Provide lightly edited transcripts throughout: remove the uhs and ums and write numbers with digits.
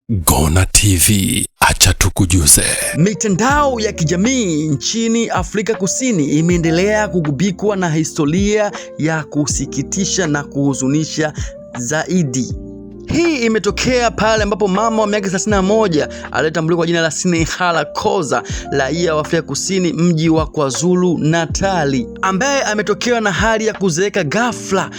Gona TV, acha tukujuze. Mitandao ya kijamii nchini Afrika Kusini imeendelea kugubikwa na historia ya kusikitisha na kuhuzunisha zaidi. Hii imetokea pale ambapo mama wa miaka 31 aliyetambuliwa kwa jina la Sinekhala Khoza, raia wa Afrika Kusini, mji wa KwaZulu Natal, ambaye ametokewa na hali ya kuzeeka ghafla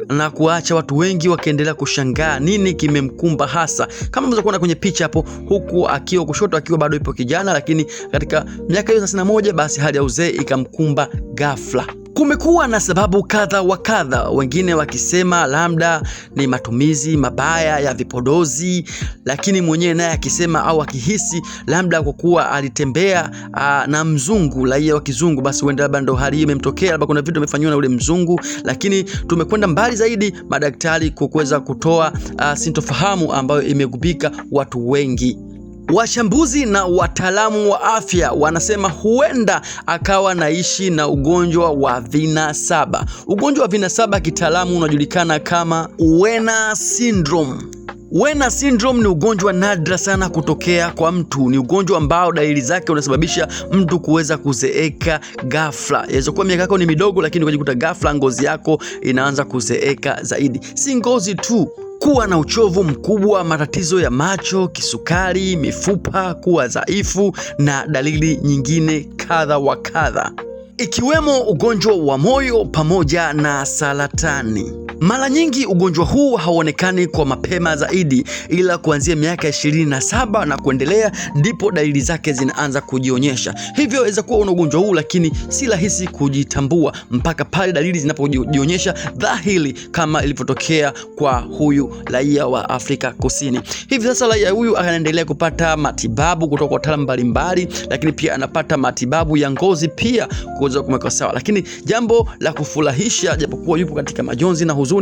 na kuacha watu wengi wakiendelea kushangaa nini kimemkumba hasa. Kama mnaweza kuona kwenye picha hapo, huku akiwa kushoto akiwa bado yupo kijana, lakini katika miaka hiyo 31 basi hali ya uzee ikamkumba ghafla. Kumekuwa na sababu kadha wa kadha, wengine wakisema labda ni matumizi mabaya ya vipodozi, lakini mwenyewe naye akisema au akihisi labda kwa kuwa alitembea na mzungu, raia wa kizungu, basi huenda labda ndo hali imemtokea, labda kuna vitu amefanywa na ule mzungu. Lakini tumekwenda mbali zaidi, madaktari kuweza kutoa sintofahamu ambayo imegubika watu wengi. Wachambuzi na wataalamu wa afya wanasema huenda akawa naishi na ugonjwa wa vinasaba. Ugonjwa wa vinasaba kitaalamu unajulikana kama Werner syndrome. Werner syndrome ni ugonjwa nadra sana kutokea kwa mtu. Ni ugonjwa ambao dalili zake unasababisha mtu kuweza kuzeeka ghafla. Yaweza kuwa miaka yako ni midogo, lakini ukajikuta ghafla ngozi yako inaanza kuzeeka zaidi. Si ngozi tu, kuwa na uchovu mkubwa, matatizo ya macho, kisukari, mifupa kuwa dhaifu na dalili nyingine kadha wa kadha, ikiwemo ugonjwa wa moyo pamoja na saratani. Mara nyingi ugonjwa huu hauonekani kwa mapema zaidi, ila kuanzia miaka 27 na kuendelea ndipo dalili zake zinaanza kujionyesha. Hivyo inaweza kuwa una ugonjwa huu, lakini si rahisi kujitambua mpaka pale dalili zinapojionyesha dhahiri, kama ilivyotokea kwa huyu raia wa Afrika Kusini. Hivi sasa raia huyu anaendelea kupata matibabu kutoka kwa wataalamu mbalimbali, lakini pia anapata matibabu ya ngozi pia kuweza kumweka sawa. Lakini jambo la kufurahisha, japokuwa yupo katika majonzi na huzuni,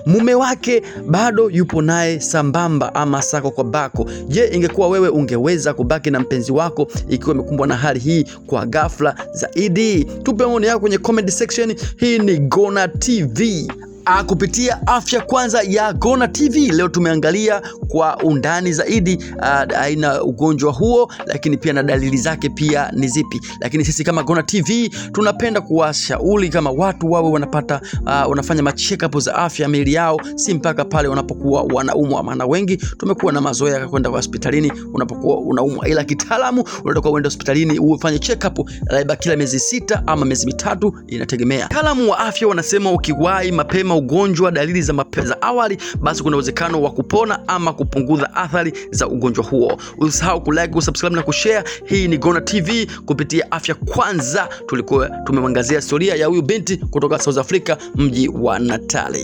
mume wake bado yupo naye sambamba, ama sako kwa bako. Je, ingekuwa wewe ungeweza kubaki na mpenzi wako ikiwa umekumbwa na hali hii kwa ghafla zaidi? Tupe maoni yako kwenye comment section. Hii ni Gona TV. Kupitia Afya Kwanza ya Gona TV leo tumeangalia kwa undani zaidi aina ugonjwa huo, lakini pia na dalili zake pia ni zipi. Lakini sisi kama Gona TV tunapenda kuwashauri kama watu wawe wanafanya ma-check-up za afya miili yao, si mpaka pale wanapokuwa wanaumwa. Maana wengi tumekuwa na mazoea ya kwenda hospitalini unapokuwa unaumwa, ila kitaalamu unataka uende hospitalini ufanye check-up labda kila miezi 6 ama miezi 3, inategemea. Wataalamu wa afya wanasema ukiwahi mapema ugonjwa dalili za awali, basi kuna uwezekano wa kupona ama kupunguza athari za ugonjwa huo. Usisahau kulike, kusubscribe na kushare. Hii ni Gona TV kupitia Afya Kwanza. Tulikuwa tumemwangazia historia ya huyu binti kutoka South Africa, mji wa Natal.